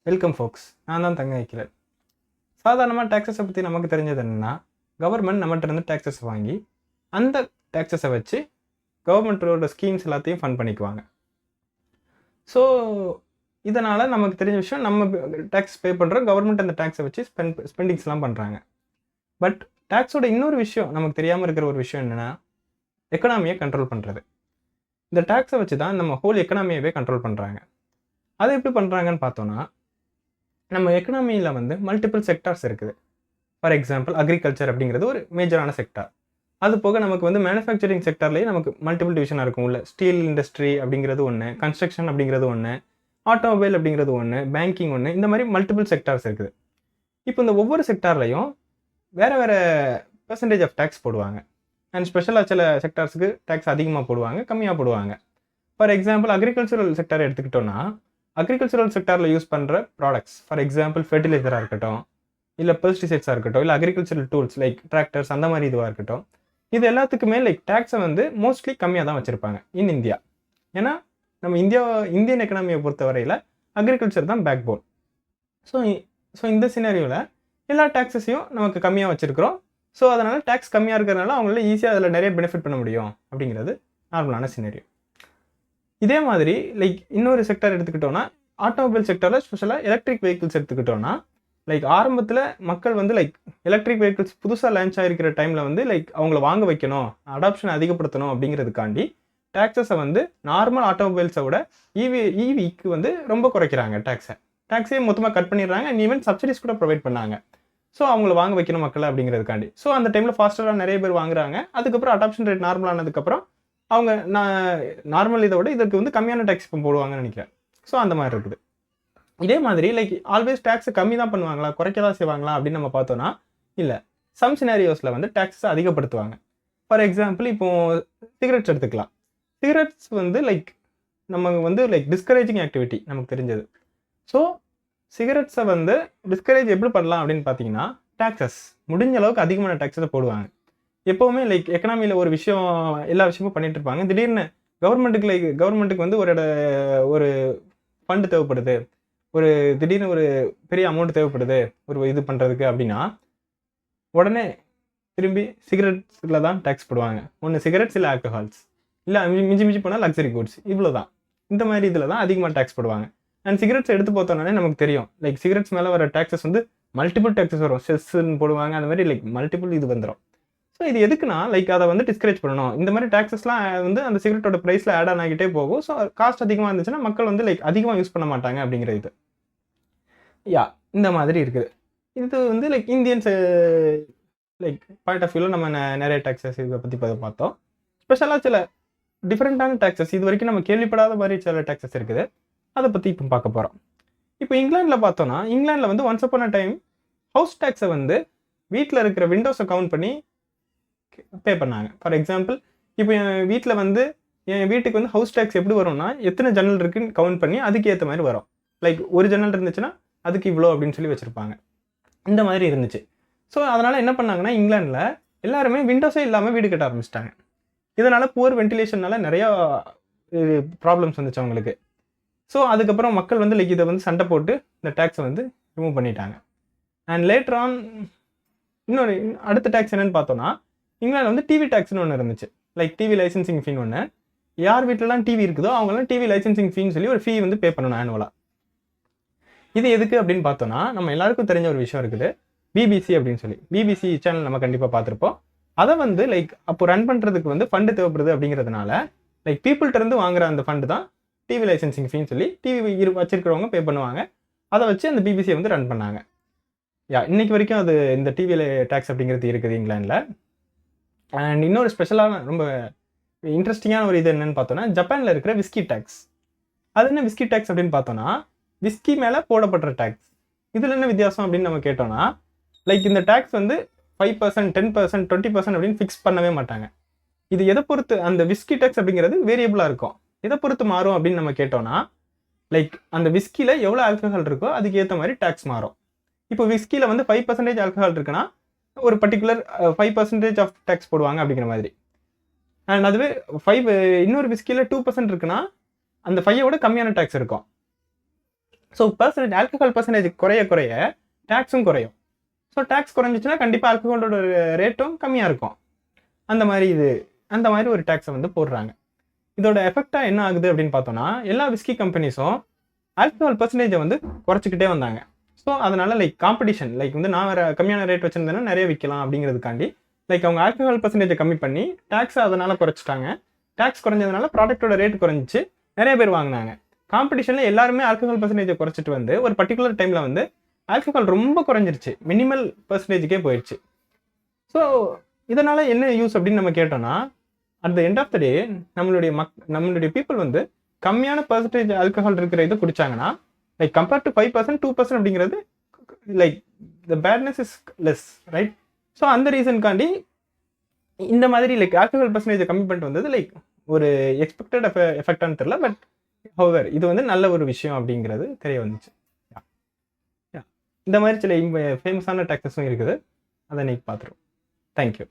Welcome ஃபோக்ஸ். நான் தான் தங்க வைக்கிறேன். சாதாரணமாக டேக்ஸஸை பற்றி நமக்கு தெரிஞ்சது என்னென்னா, கவர்மெண்ட் நம்மகிட்ட இருந்து டேக்ஸஸ் வாங்கி அந்த டேக்ஸஸை வச்சு கவர்மெண்ட்டோட ஸ்கீம்ஸ் எல்லாத்தையும் ஃபண்ட் பண்ணிக்குவாங்க. ஸோ இதனால் நமக்கு தெரிஞ்ச விஷயம், நம்ம டேக்ஸ் பே பண்ணுறோம், கவர்மெண்ட் அந்த டேக்ஸை வச்சு ஸ்பெண்டிங்ஸ்லாம் பண்ணுறாங்க. பட் டேக்ஸோட இன்னொரு விஷயம், நமக்கு தெரியாமல் இருக்கிற ஒரு விஷயம் என்னென்னா, எக்கனாமியை கண்ட்ரோல் பண்ணுறது. இந்த டேக்ஸை வச்சு தான் நம்ம ஹோல் எக்கனாமியவே கண்ட்ரோல் பண்ணுறாங்க. அதை எப்படி பண்ணுறாங்கன்னு பார்த்தோன்னா, நம்ம எக்கனாமியில் வந்து மல்டிபிள் செக்டார்ஸ் இருக்குது. ஃபார் எக்ஸாம்பிள் அக்ரிகல்ச்சர் அப்படிங்கிறது ஒரு மேஜரான செக்டார். அது போக நமக்கு வந்து மேனுஃபேக்சரிங் செக்டார்லேயே நமக்கு மல்டிபிள் டிவிஷனாக இருக்கும். உள்ள ஸ்டீல் இண்டஸ்ட்ரி அப்படிங்கிறது ஒன்று, கன்ஸ்ட்ரக்ஷன் அப்படிங்கிறது ஒன்று, ஆட்டோமொபைல் அப்படிங்கிறது ஒன்று, பேங்கிங் ஒன்று, இந்த மாதிரி மல்டிபிள் செக்டார்ஸ் இருக்குது. இப்போ இந்த ஒவ்வொரு செக்டார்லையும் வேறு வேறு பெர்சன்டேஜ் ஆஃப் டேக்ஸ் போடுவாங்க. அண்ட் ஸ்பெஷலாக சில செக்டார்ஸுக்கு டேக்ஸ் அதிகமாக போடுவாங்க, கம்மியாக போடுவாங்க. ஃபார் எக்ஸாம்பிள் அக்ரிகல்ச்சரல் செக்டார் எடுத்துக்கிட்டோன்னா, அக்ரிகல்ச்சரல் செக்டாரில் யூஸ் பண்ணுற ப்ராடக்ட்ஸ், ஃபார் எக்ஸாம்பிள் ஃபெர்டிலைசராக இருக்கட்டும், இல்லை பெஸ்டிசைட்ஸாக இருக்கட்டும், இல்லை அக்ரிகல்ச்சரல் டூல்ஸ் லைக் டிராக்டர்ஸ் அந்த மாதிரி இதுவாக இருக்கட்டும், இது எல்லாத்துக்குமே லைக் டேக்ஸை வந்து மோஸ்ட்லி கம்மியாக தான் வச்சுருப்பாங்க இன் இந்தியா. ஏன்னா நம்ம இந்தியன் எக்கனாமியை பொறுத்த வரையில் அக்ரிகல்ச்சர் தான் பேக் போன். ஸோ இந்த சினாரியோவில் எல்லா டேக்ஸஸையும் நமக்கு கம்மியாக வச்சுருக்கிறோம். ஸோ அதனால் டேக்ஸ் கம்மியாக இருக்கிறதுனால அவங்களால ஈஸியாக அதில் நிறைய பெனிஃபிட் பண்ண முடியும் அப்படிங்கிறது நார்மலான சினாரியோ. இதே மாதிரி லைக் இன்னொரு செக்டர் எடுத்துக்கிட்டோன்னா, ஆட்டோமொபைல் செக்டரில் ஸ்பெஷலாக எலக்ட்ரிக் வெஹிக்கிள்ஸ் எடுத்துக்கிட்டோன்னா, லைக் ஆரம்பத்தில் மக்கள் வந்து லைக் எலக்ட்ரிக் வெஹிக்கிள்ஸ் புதுசாக லான்ச் ஆகிருக்கிற டைமில் வந்து லைக் அவங்கள வாங்க வைக்கணும், அடாப்ஷனை அதிகப்படுத்தணும் அப்படிங்கிறதுக்காண்டி டேக்ஸஸை வந்து நார்மல் ஆட்டோமொபைல்ஸை விட ஈவிக்கு வந்து ரொம்ப குறைக்கிறாங்க. டேக்ஸே மொத்தமாக கட் பண்ணிடுறாங்க. அண்ட் ஈவன் சப்சிடிஸ் கூட ப்ரொவைட் பண்ணாங்க. ஸோ அவங்கள வாங்க வைக்கணும் மக்கள் அப்படிங்கிறதுக்காண்டி. ஸோ அந்த டைமில் ஃபாஸ்டராக நிறைய பேர் வாங்குறாங்க. அதுக்கப்புறம் அடாப்ஷன் ரேட் நார்மல் ஆனதுக்கப்புறம் அவங்க நார்மல் இதை விட இதற்கு வந்து கம்மியான டேக்ஸ் இப்போ போடுவாங்கன்னு நினைக்கிறேன். ஸோ அந்த மாதிரி இருக்குது. இதே மாதிரி லைக் ஆல்வேஸ் டேக்ஸை கம்மி தான் பண்ணுவாங்களா, குறைக்க தான் செய்வாங்களா அப்படின்னு நம்ம பார்த்தோன்னா இல்லை. சம் சினாரியோஸில் வந்து டேக்ஸை அதிகப்படுத்துவாங்க. ஃபார் எக்ஸாம்பிள் இப்போது சிகரெட்ஸ் எடுத்துக்கலாம். சிகரெட்ஸ் வந்து லைக் நம்ம வந்து லைக் டிஸ்கரேஜிங் ஆக்டிவிட்டி நமக்கு தெரிஞ்சது. ஸோ சிகரெட்ஸை வந்து டிஸ்கரேஜ் எப்படி பண்ணலாம் அப்படின்னு பார்த்தீங்கன்னா, டேக்ஸஸ் முடிஞ்ச அளவுக்கு அதிகமான டேக்ஸை போடுவாங்க. எப்போவுமே லைக் எக்கனாமியில் ஒரு விஷயம் எல்லா விஷயமும் பண்ணிட்டு இருப்பாங்க. திடீர்னு கவர்மெண்ட்டுக்கு வந்து ஒரு ஃபண்டு தேவைப்படுது, திடீர்னு ஒரு பெரிய அமௌண்ட் தேவைப்படுது ஒரு இது பண்ணுறதுக்கு அப்படின்னா, உடனே திரும்பி சிகரெட்ஸில் தான் டேக்ஸ் போடுவாங்க. ஒன்று சிகரெட்ஸ், இல்லை ஆல்கஹால்ஸ், இல்லை மிஞ்சி போனால் லக்ஸரி குட்ஸ், இவ்வளோ தான். இந்த மாதிரி இதில் தான் அதிகமாக டேக்ஸ் போடுவாங்க. அண்ட் சிகரெட்ஸ் எடுத்து பார்த்தோன்னே நமக்கு தெரியும், லைக் சிகரெட்ஸ் மேலே வர டேக்ஸஸ் வந்து மல்டிபிள் டேக்ஸஸ் வரும். செஸ்ன்னு போடுவாங்க, அந்த மாதிரி லைக் மல்டிபிள் இது வந்துடும். ஸோ இது எதுக்குன்னா லைக் அதை வந்து டிஸ்கரேஜ் பண்ணணும். இந்த மாதிரி டேக்ஸஸ்லாம் வந்து அந்த சிகரெட்டோட ப்ரைஸில் ஆட் ஆகிட்டே போகும். ஸோ காஸ்ட் அதிகமாக இருந்துச்சுன்னா மக்கள் வந்து லைக் அதிகமாக யூஸ் பண்ண மாட்டாங்க அப்படிங்கிற இது. இந்த மாதிரி இருக்குது. இது வந்து like Indians like point of வியூவில் நம்ம நிறைய டேக்ஸஸ் இதை பற்றி பார்த்தோம். ஸ்பெஷலாக சில டிஃப்ரெண்ட்டான டேக்ஸஸ் இது வரைக்கும் நம்ம கேள்விப்படாத மாதிரி சில டேக்ஸஸ் இருக்குது. அதை பற்றி இப்போ பார்க்க போகிறோம். இப்போ இங்கிலாண்டில் பார்த்தோன்னா, இங்கிலாண்டில் வந்து once upon a time house டேக்ஸை வந்து வீட்டில் இருக்கிற விண்டோஸை கவுண்ட் பண்ணி பே பண்ணாங்க. ஃபார் எக்ஸாம்பிள் இப்போ என் வீட்டில் வந்து என் வீட்டுக்கு வந்து ஹவுஸ் டேக்ஸ் எப்படி வரும்னா, எத்தனை ஜன்னல் இருக்குன்னு கவுண்ட் பண்ணி அதுக்கு ஏற்ற மாதிரி வரும். லைக் ஒரு ஜன்னல் இருந்துச்சுன்னா அதுக்கு இவ்வளோ அப்படின்னு சொல்லி வச்சுருப்பாங்க. இந்த மாதிரி இருந்துச்சு. ஸோ அதனால் என்ன பண்ணாங்கன்னா, இங்கிலாண்டில் எல்லாருமே விண்டோஸே இல்லாமல் வீடு கட்ட ஆரம்பிச்சிட்டாங்க. இதனால் புவர் வென்டிலேஷனால் நிறையா ப்ராப்ளம்ஸ் வந்துச்சு அவங்களுக்கு. ஸோ அதுக்கப்புறம் மக்கள் வந்து லைக் இதை வந்து சண்டை போட்டு இந்த டேக்ஸை வந்து ரிமூவ் பண்ணிட்டாங்க. அண்ட் லேட்டர் ஆன் இன்னொரு அடுத்த டேக்ஸ் என்னென்னு பார்த்தோன்னா, இங்கிலாந்து வந்து டிவி டேக்ஸ்னு ஒன்று இருந்துச்சு. லைக் டிவி லைசன்சிங் ஃபீன்னு ஒன்று. யார் வீட்டிலலாம் டிவி இருக்குதோ அவங்களாம் டிவி லைசன்சிங் ஃபீன்னு சொல்லி ஒரு ஃபீ வந்து பே பண்ணணும் ஆனுவலாக. இது எதுக்கு அப்படின்னு பார்த்தோன்னா, நம்ம எல்லாருக்கும் தெரிஞ்ச ஒரு விஷயம் இருக்குது, பிபிசி அப்படின்னு சொல்லி. பிபிசி சேனல் நம்ம கண்டிப்பாக பார்த்துருப்போம். அதை வந்து லைக் அப்போ ரன் பண்ணுறதுக்கு வந்து ஃபண்டு தேவைப்படுது அப்படிங்கிறதுனால லைக் பீப்புள்கிட்ட இருந்து வாங்குற அந்த ஃபண்டு தான் டிவி லைசன்சிங் ஃபீன்னு சொல்லி டிவி வச்சிருக்கிறவங்க பே பண்ணுவாங்க. அதை வச்சு அந்த பிபிசியை வந்து ரன் பண்ணாங்க. இன்னைக்கு வரைக்கும் அது இந்த டிவி டேக்ஸ் அப்படிங்கிறது இருக்குது இங்கிலாண்டில். அண்ட் இன்னொரு ஸ்பெஷலான ரொம்ப இன்ட்ரெஸ்டிங்கான ஒரு இது என்னென்னு பார்த்தோன்னா, ஜப்பானில் இருக்கிற விஸ்கி டேக்ஸ். அது என்ன விஸ்கி டேக்ஸ் அப்படின்னு பார்த்தோன்னா, விஸ்கி மேலே போடப்படுற டேக்ஸ். இதில் என்ன வித்தியாசம் அப்படின்னு நம்ம கேட்டோன்னா, லைக் இந்த டேக்ஸ் வந்து 5%, 10%, 20% அப்படின்னு ஃபிக்ஸ் பண்ணவே மாட்டாங்க. இது எதை பொறுத்து, அந்த விஸ்கி டேக்ஸ் அப்படிங்கிறது வேரியபிளாக இருக்கும். எதை பொறுத்து மாறும் அப்படின்னு நம்ம கேட்டோன்னா, லைக் அந்த விஸ்கியில் எவ்வளோ ஆல்கஹால் இருக்கோ அதுக்கு ஏற்ற மாதிரி டேக்ஸ் மாறும். இப்போ விஸ்கியில் வந்து 5% ஆல்கஹால் இருக்குன்னா ஒரு பர்டிகுலர் 5% ஆஃப் டேக்ஸ் போடுவாங்க அப்படிங்கிற மாதிரி. அண்ட் அதுவே இன்னொரு விஸ்கியில் 2% இருக்குன்னா அந்த 5 கம்மியான டேக்ஸ் இருக்கும். ஸோ ஆல்கஹால் பர்சன்டேஜ் குறைய குறைய டேக்ஸும் குறையும். ஸோ டேக்ஸ் குறைஞ்சிச்சுன்னா கண்டிப்பாக ஆல்கஹாலோட ரேட்டும் கம்மியாக இருக்கும். அந்த மாதிரி ஒரு டேக்ஸை வந்து போடுறாங்க. இதோட எஃபெக்டாக என்ன ஆகுது அப்படின்னு பார்த்தோம்னா, எல்லா விஸ்கி கம்பெனிஸும் ஆல்கஹால் பர்சன்டேஜை வந்து குறைச்சிக்கிட்டே வந்தாங்க. ஸோ அதனால காம்படிஷன் வந்து நான் வேறு கம்மியான ரேட் வச்சுருந்தேன்னா நிறைய விற்கலாம் அப்படிங்கிறதுக்காண்டி அவங்க ஆல்கஹால் பர்சன்டேஜை கம்மி பண்ணி டேக்ஸை அதனால் குறைச்சிட்டாங்க. டேக்ஸ் குறைஞ்சதுனால ப்ராடக்ட்டோட ரேட் குறைஞ்சிச்சு, நிறைய பேர் வாங்கினாங்க. காம்படிஷனில் எல்லாருமே ஆல்கஹால் பர்சன்டேஜை குறைச்சிட்டு வந்து ஒரு பர்டிகுலர் டைமில் வந்து ஆல்கஹால் ரொம்ப குறைஞ்சிருச்சு, மினிமல் பர்சன்டேஜுக்கே போயிடுச்சு. ஸோ இதனால் என்ன யூஸ் அப்படின்னு நம்ம கேட்டோம்னா, at the end of the day நம்மளுடைய பீப்புள் வந்து கம்மியான பர்சன்டேஜ் ஆல்கஹால் இருக்கிற இதை குடிச்சாங்கன்னா கம்பேர்ட் டு 5%, 2% அப்படிங்கிறது the badness is less, right? So அந்த ரீசனுக்காண்டி இந்த மாதிரி ஆல்கஹால் பர்சன்டேஜை கம்மி பண்ணிட்டு வந்தது ஒரு எக்ஸ்பெக்டட் எஃபெக்டானு தெரியல. பட் ஹவர் இது வந்து நல்ல ஒரு விஷயம் அப்படிங்கிறது தெரிய வந்துச்சு. இந்த மாதிரி சில ஃபேமஸான டேக்ஸஸும் இருக்குது, அதை இன்னைக்கு பார்த்துருவோம். தேங்க்யூ.